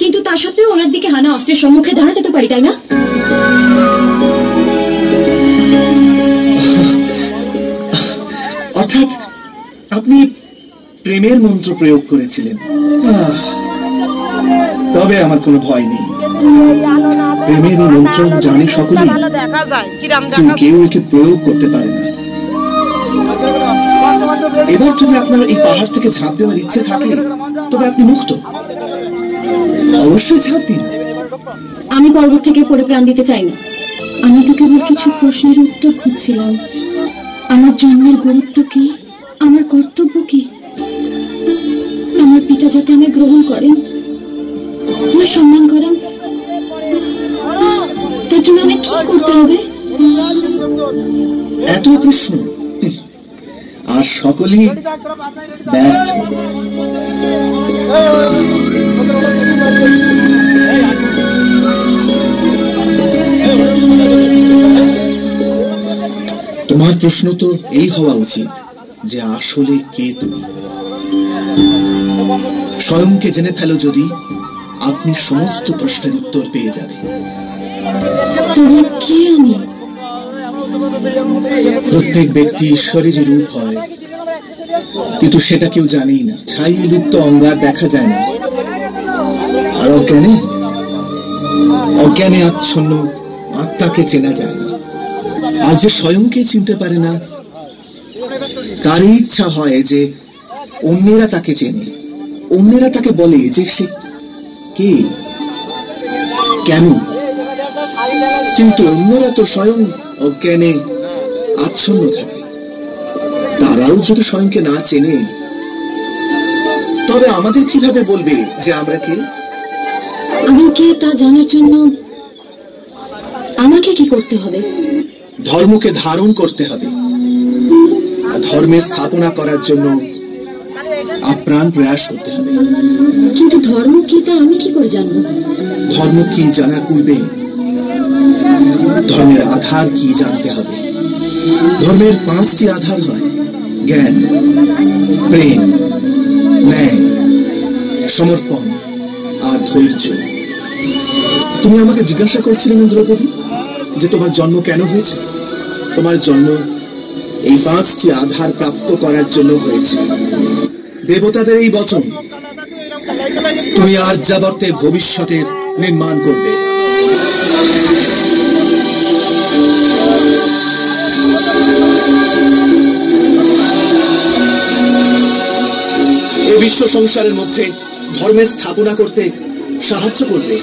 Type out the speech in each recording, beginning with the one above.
কিন্তু তা সত্ত্বেও ওনার দিকে হানা অস্ত্রের সম্মুখে দাঁড়াতে তো পারি, তাই না? অর্থাৎ আপনি প্রেমের মন্ত্র প্রয়োগ করেছিলেন। তবে আমার কোনো ভয় নেই। প্রেমের এই মন্ত্র জানে সকলেই, কিন্তু কেউ একে প্রয়োগ করতে পারে না। এবার যদি আপনার এই পাহাড় থেকে ঝাঁপ দেওয়ার ইচ্ছে থাকে, তবে আপনি মুক্ত, অবশ্যই ঝাঁপ দিন। আমি পর্বত থেকে পড়ে প্রাণ দিতে চাই না। আমি তো কেবল কিছু প্রশ্নের উত্তর খুঁজছিলাম। আমার জন্মের গুরুত্ব কি, আমার কর্তব্য কি, আমার পিতা যাতে আমায় গ্রহণ করেন, আমায় সম্মান করেন, তার জন্য আমায় কি করতে হবে? এত প্রশ্ন, আর সকলেই ব্যর্থ। তোমার প্রশ্ন তো এই হওয়া উচিত যে আসলে কে তুমি। স্বয়ংকে জেনে ফেলো যদি, আপনি সমস্ত প্রশ্নের উত্তর পেয়ে যাবেন। তবে কে আমি? প্রত্যেক ব্যক্তি ঈশ্বরেরই রূপ হয়, কিন্তু সেটা কেউ জানেই না। ছাইয়ে লুপ্ত অঙ্গার দেখা যায় না। আর অজ্ঞানে আচ্ছন্ন আত্মাকে চেনা যায় না। আর যে স্বয়ংকে চিনতে পারে না, তারই ইচ্ছা হয় যে অন্যেরা তাকে চেনে, অন্যেরা তাকে বলে যে সে কে, কেন। কিন্তু অন্যরা তো স্বয়ং অজ্ঞানে আচ্ছন্ন থাকে। তারাও যদি স্বয়ংকে না চেনে, তবে আমাদের কিভাবে বলবে যে আমরা কে? আমি কে তা জানার জন্য আমাকে কি করতে হবে? ধর্মকে ধারণ করতে হবে। আর ধর্মের স্থাপনা করার জন্য আপ্রাণ প্রয়াস করতে হবে। কিন্তু ধর্ম কি তা আমি কি করে জানবো? ধর্ম কি জানার পূর্বে ধর্মের আধার কি জানতে হবে। ধর্মের 5টি আধার হয়: জ্ঞান, প্রেম, ন্যায়, সমর্পণ আর ধৈর্য। তুমি আমাকে জিজ্ঞাসা করছিলে দ্রৌপদী যে তোমার জন্ম কেন হয়েছে। তোমার জন্ম এই 5টি আধার প্রাপ্ত করার জন্য হয়েছে। দেবতাদের এই বচন, তুমি আর্যাবর্তে ভবিষ্যতের নির্মাণ করবে। এই বিশ্ব সংসারের মধ্যে ধর্মের স্থাপনা করতে সাহায্য করবে।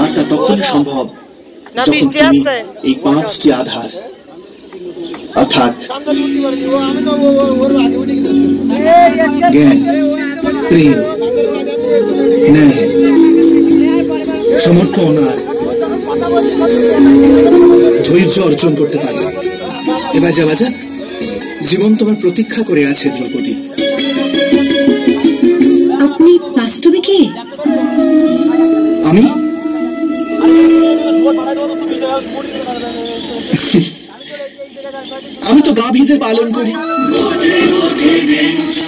আর তা তখনই সম্ভব যখন তুমি এই 5টি আধার অর্থাৎ জ্ঞান, প্রেম, ন্যায়, সমর্পণ আর ধৈর্য অর্জন করতে পারবে। এবার যাওয়া যাক। জীবন তোমার প্রতীক্ষা করে আছে দ্রৌপদী। আপনি বাস্তবে কে? আমি আমি তো গাভীদের পালন করি।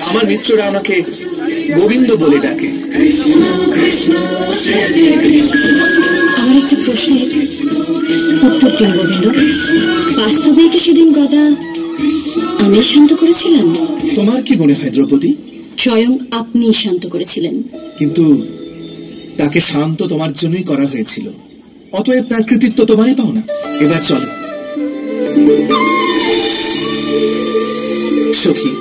আমার মিত্ররা আমাকে গোবিন্দ বলে ডাকে। আমার একটা প্রশ্নের উত্তর দিন গোবিন্দ। বাস্তবে কি সেদিন গদা আমি শান্ত করেছিলাম? তোমার কি মনে হয় দ্রৌপদী? স্বয়ং আপনি শান্ত করেছিলেন। কিন্তু তাকে শান্ত তোমার জন্যই করা হয়েছিল, অতএব তার কৃতিত্ব তোমারই পাও না। এবার চলো সখী।